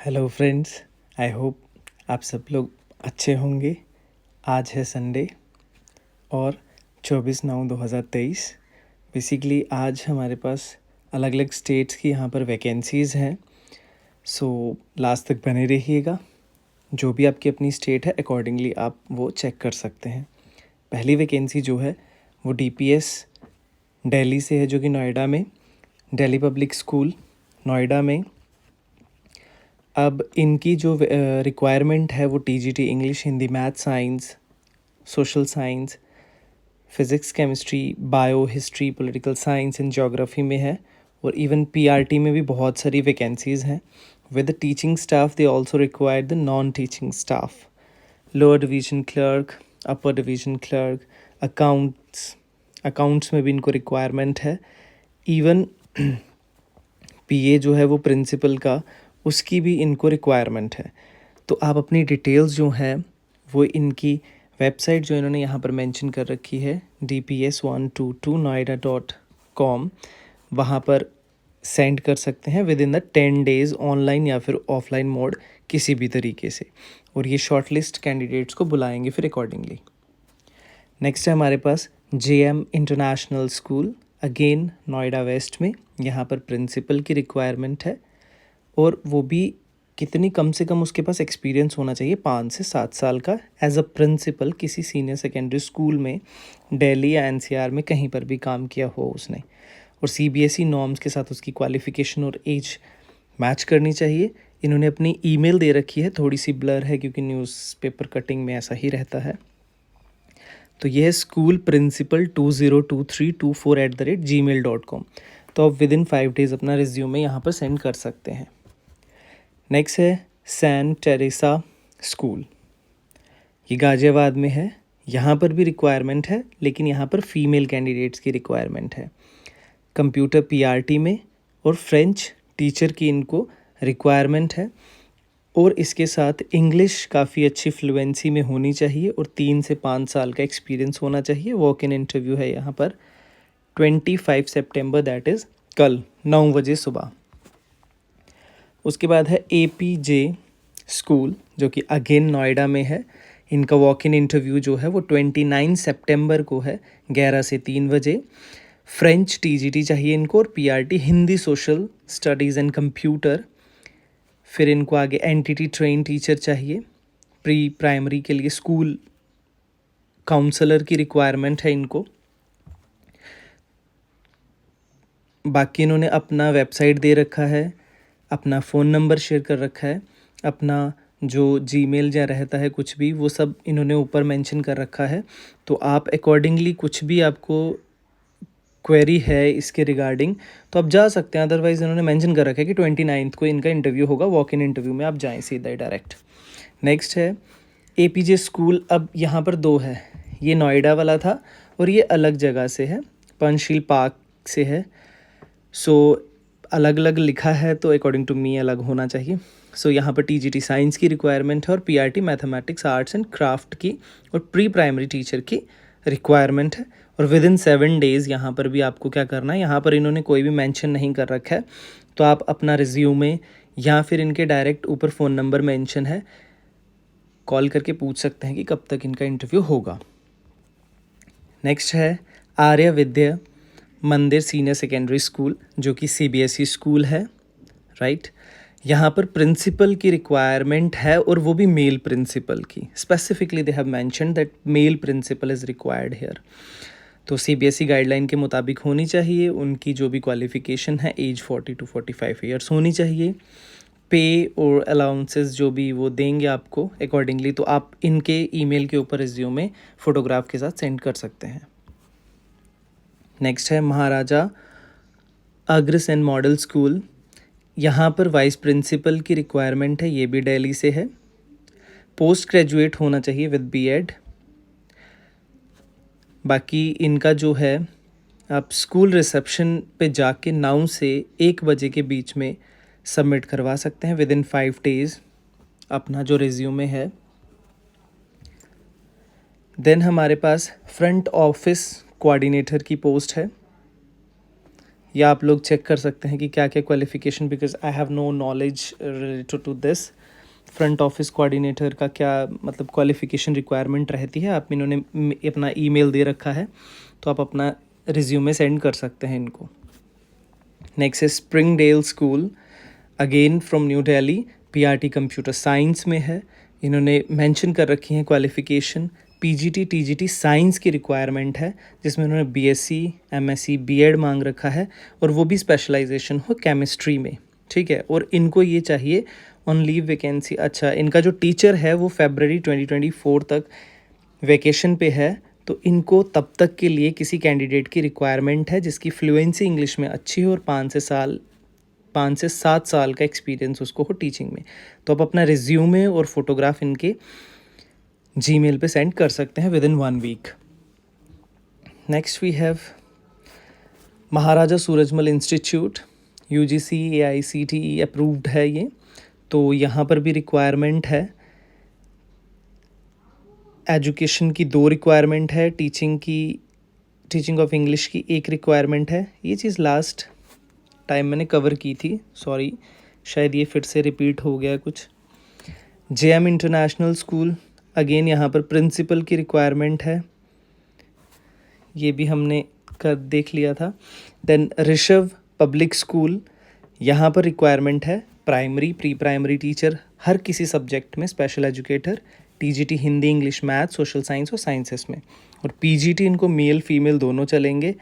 Hello friends, I hope आप सब लोग अच्छे होंगे। आज है संडे और 24/9/2023। बेसिकली आज हमारे पास अलग अलग स्टेट्स की यहाँ पर वैकेंसीज़ हैं। सो लास्ट तक बने रहिएगा। जो भी आपकी अपनी स्टेट है अकॉर्डिंगली आप वो चेक कर सकते हैं। पहली वैकेंसी जो है वो DPS दिल्ली से है, जो कि नोएडा में, दिल्ली पब्लिक स्कूल नोएडा में। अब इनकी जो रिक्वायरमेंट है वो TGT English, Hindi, math, science, social science, physics, chemistry, bio, history, political science and geography में है। और इवन PRT में भी बहुत सारी वैकेंसीज़ हैं। With the teaching staff they also require the non teaching staff, lower division clerk, upper division clerk, accounts में भी इनको रिक्वायरमेंट है। इवन PA जो है वो प्रिंसिपल का, उसकी भी इनको रिक्वायरमेंट है। तो आप अपनी डिटेल्स जो हैं वो इनकी वेबसाइट जो इन्होंने यहाँ पर मेंशन कर रखी है dps122noida.com, वहाँ पर सेंड कर सकते हैं with in the 10 days, online या फिर ऑफलाइन मोड, किसी भी तरीके से। और ये शॉर्टलिस्ट कैंडिडेट्स को बुलाएंगे फिर अकॉर्डिंगली। नेक्स्ट है हमारे पास JM international school, again Noida west में। यहाँ पर प्रिंसिपल की रिक्वायरमेंट है, और वो भी कितनी, कम से कम उसके पास एक्सपीरियंस होना चाहिए 5 से 7 साल का एज अ प्रिंसिपल किसी सीनियर सेकेंडरी स्कूल में, दिल्ली या NCR में कहीं पर भी काम किया हो उसने। और CBSE नॉर्म्स के साथ उसकी क्वालिफ़िकेशन और एज मैच करनी चाहिए। इन्होंने अपनी ईमेल दे रखी है, थोड़ी सी ब्लर है क्योंकि न्यूज़पेपर कटिंग में ऐसा ही रहता है। तो ये है स्कूल प्रिंसिपल 202324@gmail.com। तो आप विद इन 5 डेज़ अपना रिज्यूमे यहाँ पर सेंड कर सकते हैं। नेक्स्ट है सेंट टेरेसा स्कूल, ये गाज़ियाबाद में है। यहाँ पर भी रिक्वायरमेंट है, लेकिन यहाँ पर फीमेल कैंडिडेट्स की रिक्वायरमेंट है। कंप्यूटर PRT में और फ्रेंच टीचर की इनको रिक्वायरमेंट है। और इसके साथ इंग्लिश काफ़ी अच्छी फ्लुएंसी में होनी चाहिए और 3 से 5 साल का एक्सपीरियंस होना चाहिए। वॉक इन इंटरव्यू है यहाँ पर 25 सितंबर, दैट इज़ कल 9 बजे सुबह। उसके बाद है APJ स्कूल, जो कि अगेन नोएडा में है। इनका वॉक इन इंटरव्यू जो है वो 29 सितंबर को है, 11 से 3 बजे। फ्रेंच TGT चाहिए इनको, और PRT Hindi, social studies and computer. फिर इनको आगे NTT ट्रेन टीचर चाहिए। प्री प्राइमरी के लिए स्कूल काउंसलर की रिक्वायरमेंट है इनको। बाकी इन्होंने अपना वेबसाइट दे रखा है, अपना फ़ोन नंबर शेयर कर रखा है, अपना जो जीमेल या रहता है कुछ भी, वो सब इन्होंने ऊपर मेंशन कर रखा है। तो आप अकॉर्डिंगली कुछ भी आपको क्वेरी है इसके रिगार्डिंग तो आप जा सकते हैं। अदरवाइज़ इन्होंने मेंशन कर रखा है कि 29 को इनका इंटरव्यू होगा, वॉक इन इंटरव्यू में आप जाएँ सीधा ही डायरेक्ट। नेक्स्ट है APJ स्कूल। अब यहाँ पर 2 है, ये नोएडा वाला था और ये अलग जगह से है, पंचशील पार्क से है। सो अलग अलग लिखा है तो अकॉर्डिंग टू मी अलग होना चाहिए। सो यहाँ पर TGT साइंस की रिक्वायरमेंट है और PRT mathematics, arts and craft की और प्री प्राइमरी टीचर की रिक्वायरमेंट है। और विद इन 7 डेज़ यहाँ पर भी आपको क्या करना है, यहाँ पर इन्होंने कोई भी मेंशन नहीं कर रखा है, तो आप अपना रिज्यूमे या फिर इनके डायरेक्ट ऊपर फ़ोन नंबर मेंशन है, कॉल करके पूछ सकते हैं कि कब तक इनका इंटरव्यू होगा। नेक्स्ट है आर्य विद्या मंदिर सीनियर सेकेंडरी स्कूल, जो कि CBSE स्कूल है, राइट। यहाँ पर प्रिंसिपल की रिक्वायरमेंट है, और वो भी मेल प्रिंसिपल की। Specifically they have mentioned that male principal is required here. तो CBSE गाइडलाइन के मुताबिक होनी चाहिए। उनकी जो भी क्वालिफ़िकेशन है, एज 40 to 45 ईयर्स होनी चाहिए। पे और अलाउंसेस जो भी वो देंगे आपको अकॉर्डिंगली, तो आप इनके ईमेल के ऊपर रिज्यूमे फ़ोटोग्राफ के साथ सेंड कर सकते हैं। नेक्स्ट है महाराजा अग्रसेन मॉडल स्कूल, यहाँ पर वाइस प्रिंसिपल की रिक्वायरमेंट है, ये भी दिल्ली से है। पोस्ट ग्रेजुएट होना चाहिए विद B.Ed। बाकी इनका जो है, आप स्कूल रिसेप्शन पे जाके 9 से 1 बजे के बीच में सबमिट करवा सकते हैं विद इन 5 डेज़ अपना जो रिज्यूमे है। देन हमारे पास फ्रंट ऑफिस कोऑर्डिनेटर की पोस्ट है, या आप लोग चेक कर सकते हैं कि क्या क्या qualification, because I have no knowledge related to this. Front office coordinator का क्या मतलब क्वालिफ़िकेशन रिक्वायरमेंट रहती है, आप इन्होंने अपना ईमेल दे रखा है, तो आप अपना रिज्यूमे सेंड कर सकते हैं इनको। नेक्स्ट है Springdale school, again from new Delhi, PRT computer science में है। इन्होंने मेंशन कर रखी है क्वालिफ़िकेशन, पीजीटी टीजीटी साइंस की रिक्वायरमेंट है, जिसमें उन्होंने बीएससी एमएससी बीएड मांग रखा है, और वो भी स्पेशलाइजेशन हो केमिस्ट्री में, ठीक है। और इनको ये चाहिए ऑन लीव वैकेंसी। अच्छा, इनका जो टीचर है वो फरवरी 2024 तक वैकेशन पे है, तो इनको तब तक के लिए किसी कैंडिडेट की रिक्वायरमेंट है जिसकी फ्लुएंसी इंग्लिश में अच्छी हो और 5 से 7 साल का एक्सपीरियंस उसको हो टीचिंग में। तो आप अपना रिज्यूमे और फोटोग्राफ इनके जीमेल पे सेंड कर सकते हैं within 1 week. Next we have Maharaja Surajmal institute, UGC AICTE approved है ये, तो यहाँ पर भी रिक्वायरमेंट है। एजुकेशन की 2 रिक्वायरमेंट है, टीचिंग ऑफ इंग्लिश की 1 रिक्वायरमेंट है। ये चीज़ लास्ट टाइम मैंने कवर की थी, सॉरी शायद ये फिर से रिपीट हो गया कुछ। JM इंटरनेशनल स्कूल, अगेन यहाँ पर प्रिंसिपल की रिक्वायरमेंट है, ये भी हमने देख लिया था। देन ऋषभ पब्लिक स्कूल, यहाँ पर रिक्वायरमेंट है प्राइमरी प्री प्राइमरी टीचर हर किसी सब्जेक्ट में, special educator, TGT Hindi English math social science और साइंसेस में, और पीजीटी इनको मेल फीमेल दोनों चलेंगे,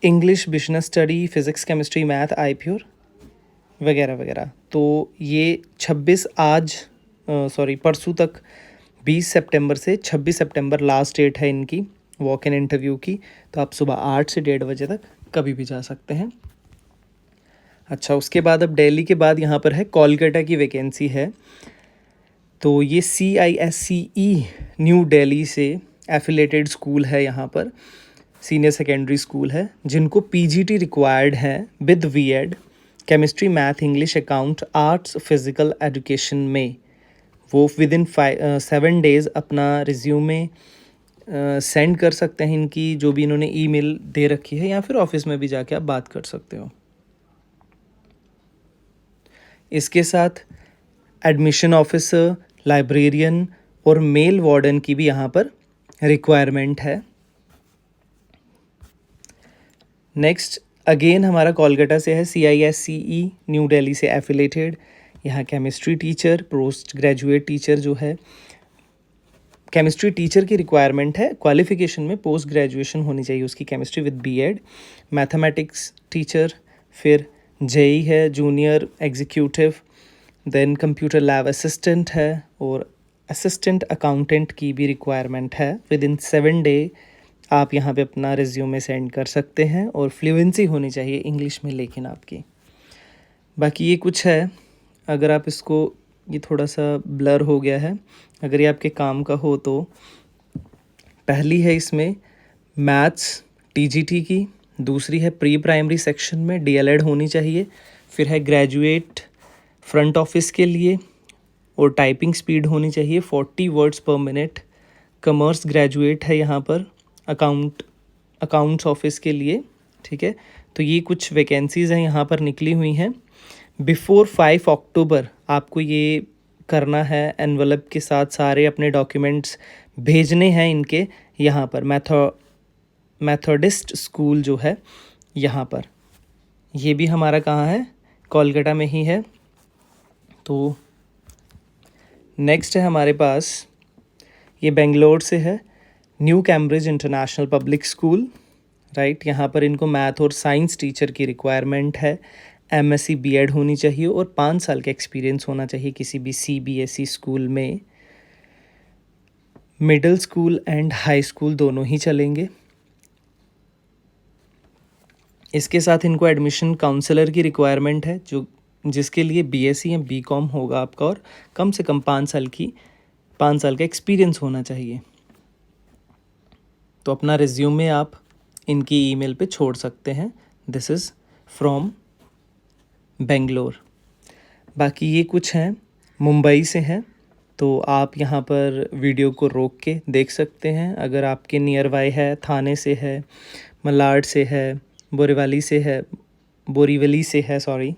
English business study physics chemistry math IPure वगैरह वगैरह। तो ये परसों तक 20 सितंबर से 26 सितंबर लास्ट डेट है इनकी वॉक इन इंटरव्यू की, तो आप सुबह 8 से 1:30 बजे तक कभी भी जा सकते हैं। अच्छा, उसके बाद अब दिल्ली के बाद यहाँ पर है कोलकाता की वैकेंसी है, तो ये CISCE न्यू दिल्ली से एफिलेटेड स्कूल है, यहाँ पर सीनियर सेकेंडरी स्कूल है, जिनको PGT रिक्वायर्ड है with VEd chemistry math English account arts physical education में। वो विद इन 7 डेज़ अपना रिज्यूमे सेंड कर सकते हैं, इनकी जो भी इन्होंने ईमेल दे रखी है, या फिर ऑफिस में भी जाके आप बात कर सकते हो। इसके साथ एडमिशन ऑफिसर, लाइब्रेरियन और मेल वार्डन की भी यहाँ पर रिक्वायरमेंट है। नेक्स्ट अगेन हमारा कोलकाता से है, CISCE न्यू दिल्ली से एफिलेटेड, यहाँ chemistry teacher post graduate teacher जो है, केमिस्ट्री टीचर की रिक्वायरमेंट है, क्वालिफिकेशन में पोस्ट ग्रेजुएशन होनी चाहिए उसकी chemistry with BEd, mathematics teacher, फिर JE है junior executive, then computer lab assistant है, और असिस्टेंट अकाउंटेंट की भी रिक्वायरमेंट है। विद इन 7 डे आप यहाँ पे अपना रिज्यूमे सेंड कर सकते हैं, और फ्लुएंसी होनी चाहिए इंग्लिश में लेकिन आपकी। बाकी ये कुछ है, अगर आप इसको, ये थोड़ा सा ब्लर हो गया है, अगर ये आपके काम का हो तो पहली है इसमें मैथ्स TGT की, दूसरी है प्री प्राइमरी सेक्शन में DLED होनी चाहिए, फिर है ग्रेजुएट फ्रंट ऑफिस के लिए, और टाइपिंग स्पीड होनी चाहिए 40 वर्ड्स पर मिनट, कॉमर्स ग्रेजुएट है यहाँ पर अकाउंट्स ऑफिस के लिए, ठीक है। तो ये कुछ वैकेंसीज़ हैं यहाँ पर निकली हुई हैं। बिफोर 5 अक्टूबर आपको ये करना है, एनवलप के साथ सारे अपने डॉक्यूमेंट्स भेजने हैं इनके यहाँ पर, मेथोडिस्ट स्कूल जो है यहाँ पर, ये भी हमारा कहाँ है, कोलकाता में ही है। तो नेक्स्ट है हमारे पास, ये बेंगलोर से है, new Cambridge international public school, right. यहाँ पर इनको मैथ और साइंस टीचर की रिक्वायरमेंट है, MSc BEd होनी चाहिए, और 5 साल का एक्सपीरियंस होना चाहिए किसी भी CBSE स्कूल में। Middle school and high school दोनों ही चलेंगे। इसके साथ इनको एडमिशन काउंसलर की रिक्वायरमेंट है, जिसके लिए BSc या BCom होगा आपका, और कम से कम 5 साल का एक्सपीरियंस होना चाहिए। तो अपना रिज्यूमे आप इनकी ईमेल पे छोड़ सकते हैं। This is from Bangalore. बाकी ये कुछ हैं मुंबई से हैं, तो आप यहाँ पर वीडियो को रोक के देख सकते हैं। अगर आपके नियर बाय है, थाने से है, मलाड से है, बोरीवली से है सॉरी।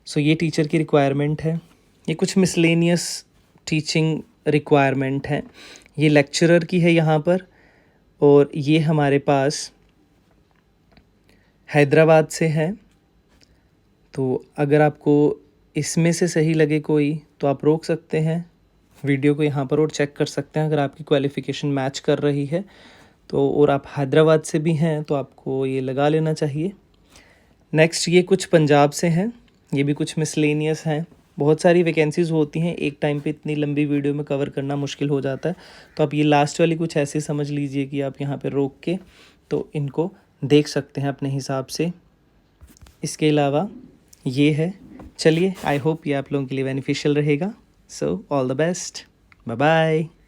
सो ये टीचर की रिक्वायरमेंट है। ये कुछ मिसलेनियस टीचिंग रिक्वायरमेंट है। ये लेक्चरर की है यहाँ पर, और ये हमारे पास हैदराबाद से है। तो अगर आपको इसमें से सही लगे कोई तो आप रोक सकते हैं वीडियो को यहाँ पर और चेक कर सकते हैं अगर आपकी क्वालिफ़िकेशन मैच कर रही है तो, और आप हैदराबाद से भी हैं तो आपको ये लगा लेना चाहिए। नेक्स्ट ये कुछ पंजाब से हैं, ये भी कुछ मिसलेनियस हैं। बहुत सारी वैकेंसीज़ होती हैं, एक टाइम पे इतनी लंबी वीडियो में कवर करना मुश्किल हो जाता है, तो आप ये लास्ट वाली कुछ ऐसे समझ लीजिए कि आप यहाँ पे रोक के तो इनको देख सकते हैं अपने हिसाब से। इसके अलावा ये है। चलिए, आई होप ये आप लोगों के लिए बेनिफिशियल रहेगा। So all the best, bye bye.